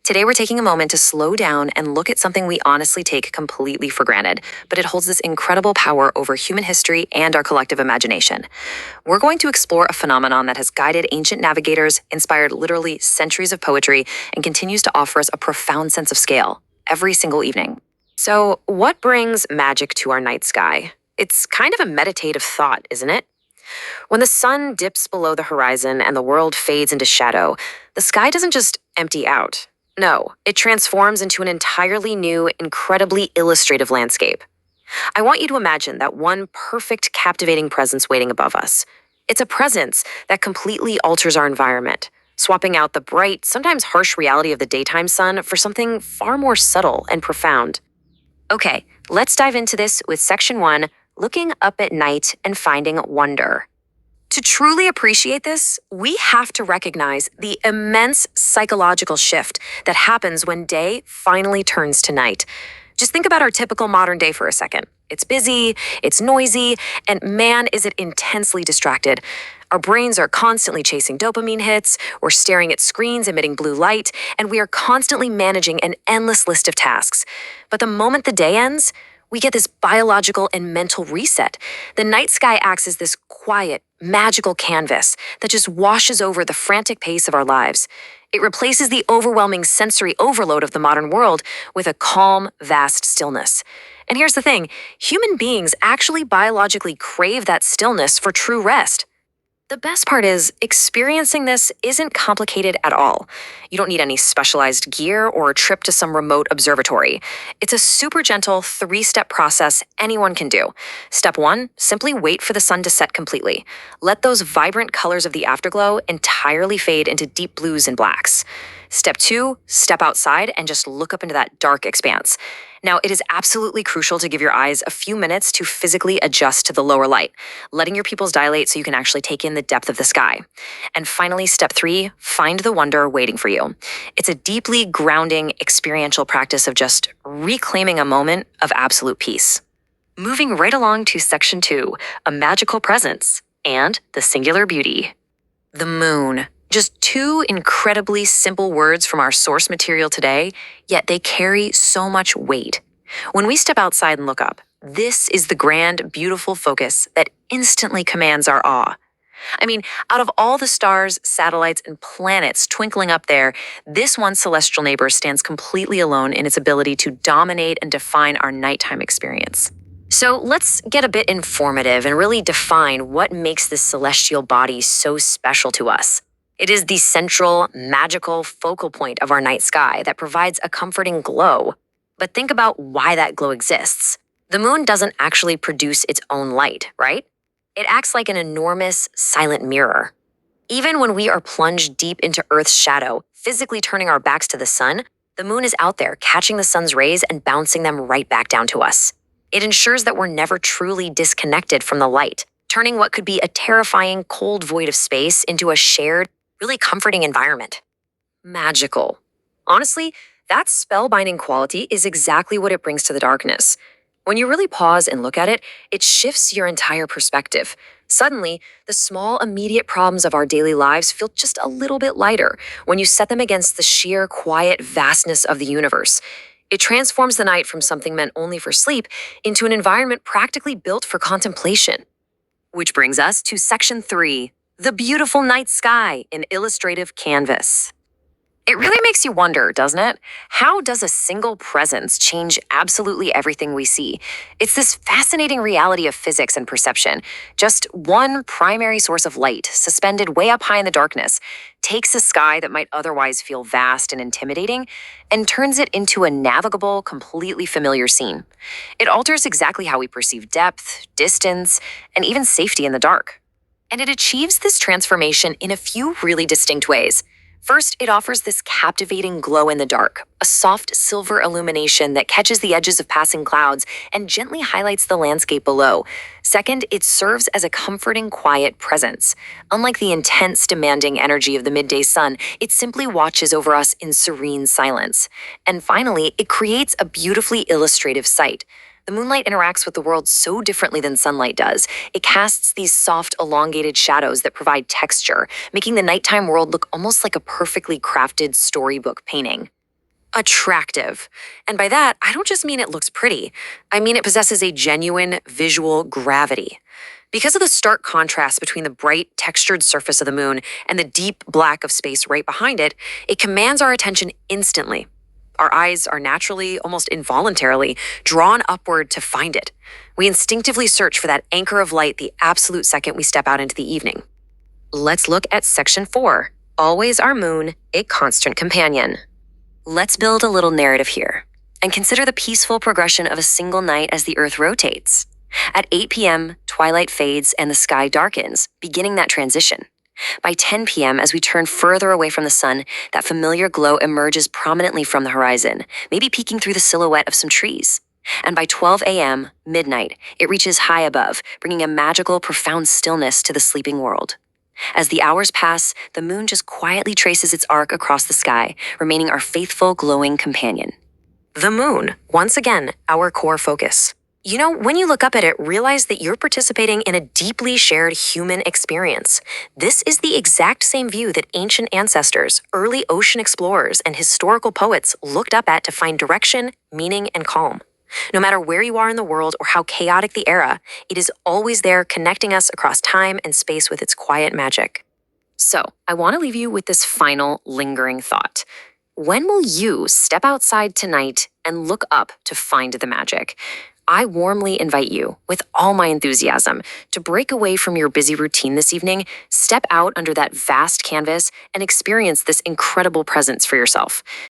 Today, we're taking a moment to slow down and look at something we honestly take completely for granted, but it holds this incredible power over human history and our collective imagination. We're going to explore a phenomenon that has guided ancient navigators, inspired literally centuries of poetry, and continues to offer us a profound sense of scale every single evening. So, what brings magic to our night sky? It's kind of a meditative thought, isn't it? When the sun dips below the horizon and the world fades into shadow, the sky doesn't just empty out. No, it transforms into an entirely new, incredibly illustrative landscape. I want you to imagine that one perfect, captivating presence waiting above us. It's a presence that completely alters our environment, swapping out the bright, sometimes harsh reality of the daytime sun for something far more subtle and profound. Okay, let's dive into this with Section 1, Looking Up at Night and Finding Wonder. To truly appreciate this, we have to recognize the immense psychological shift that happens when day finally turns to night. Just think about our typical modern day for a second. It's busy, it's noisy, and man, is it intensely distracted. Our brains are constantly chasing dopamine hits, we're staring at screens emitting blue light, and we are constantly managing an endless list of tasks. But the moment the day ends, we get this biological and mental reset. The night sky acts as this quiet, magical canvas that just washes over the frantic pace of our lives. It replaces the overwhelming sensory overload of the modern world with a calm, vast stillness. And here's the thing, human beings actually biologically crave that stillness for true rest. The best part is, experiencing this isn't complicated at all. You don't need any specialized gear or a trip to some remote observatory. It's a super gentle 3-step process anyone can do. Step 1, simply wait for the sun to set completely. Let those vibrant colors of the afterglow entirely fade into deep blues and blacks. Step 2, step outside and just look up into that dark expanse. Now, it is absolutely crucial to give your eyes a few minutes to physically adjust to the lower light, letting your pupils dilate so you can actually take in the depth of the sky. And finally, step 3, find the wonder waiting for you. It's a deeply grounding, experiential practice of just reclaiming a moment of absolute peace. Moving right along to Section 2, a magical presence and the singular beauty. The moon. Just 2 incredibly simple words from our source material today, yet they carry so much weight. When we step outside and look up, this is the grand, beautiful focus that instantly commands our awe. I mean, out of all the stars, satellites, and planets twinkling up there, this one celestial neighbor stands completely alone in its ability to dominate and define our nighttime experience. So let's get a bit informative and really define what makes this celestial body so special to us. It is the central, magical focal point of our night sky that provides a comforting glow. But think about why that glow exists. The moon doesn't actually produce its own light, right? It acts like an enormous, silent mirror. Even when we are plunged deep into Earth's shadow, physically turning our backs to the sun, the moon is out there catching the sun's rays and bouncing them right back down to us. It ensures that we're never truly disconnected from the light, turning what could be a terrifying, cold void of space into a shared, really comforting environment. Magical. Honestly, that spellbinding quality is exactly what it brings to the darkness. When you really pause and look at it, it shifts your entire perspective. Suddenly, the small, immediate problems of our daily lives feel just a little bit lighter when you set them against the sheer, quiet vastness of the universe. It transforms the night from something meant only for sleep into an environment practically built for contemplation. Which brings us to Section 3, the beautiful night sky in illustrative canvas. It really makes you wonder, doesn't it? How does a single presence change absolutely everything we see? It's this fascinating reality of physics and perception. Just one primary source of light, suspended way up high in the darkness, takes a sky that might otherwise feel vast and intimidating and turns it into a navigable, completely familiar scene. It alters exactly how we perceive depth, distance, and even safety in the dark. And it achieves this transformation in a few really distinct ways. First, it offers this captivating glow in the dark, a soft silver illumination that catches the edges of passing clouds and gently highlights the landscape below. Second, it serves as a comforting, quiet presence. Unlike the intense, demanding energy of the midday sun, it simply watches over us in serene silence. And finally, it creates a beautifully illustrative sight. The moonlight interacts with the world so differently than sunlight does. It casts these soft, elongated shadows that provide texture, making the nighttime world look almost like a perfectly crafted storybook painting. Attractive. And by that, I don't just mean it looks pretty. I mean it possesses a genuine visual gravity. Because of the stark contrast between the bright, textured surface of the moon and the deep black of space right behind it, it commands our attention instantly. Our eyes are naturally, almost involuntarily, drawn upward to find it. We instinctively search for that anchor of light the absolute second we step out into the evening. Let's look at Section 4, Always Our Moon, a Constant Companion. Let's build a little narrative here and consider the peaceful progression of a single night as the Earth rotates. At 8 p.m., twilight fades and the sky darkens, beginning that transition. By 10 p.m., as we turn further away from the sun, that familiar glow emerges prominently from the horizon, maybe peeking through the silhouette of some trees. And by 12 a.m., midnight, it reaches high above, bringing a magical, profound stillness to the sleeping world. As the hours pass, the moon just quietly traces its arc across the sky, remaining our faithful, glowing companion. The moon, once again, our core focus. You know, when you look up at it, realize that you're participating in a deeply shared human experience. This is the exact same view that ancient ancestors, early ocean explorers, and historical poets looked up at to find direction, meaning, and calm. No matter where you are in the world or how chaotic the era, it is always there connecting us across time and space with its quiet magic. So, I want to leave you with this final lingering thought. When will you step outside tonight and look up to find the magic? I warmly invite you, with all my enthusiasm, to break away from your busy routine this evening, step out under that vast canvas, and experience this incredible presence for yourself.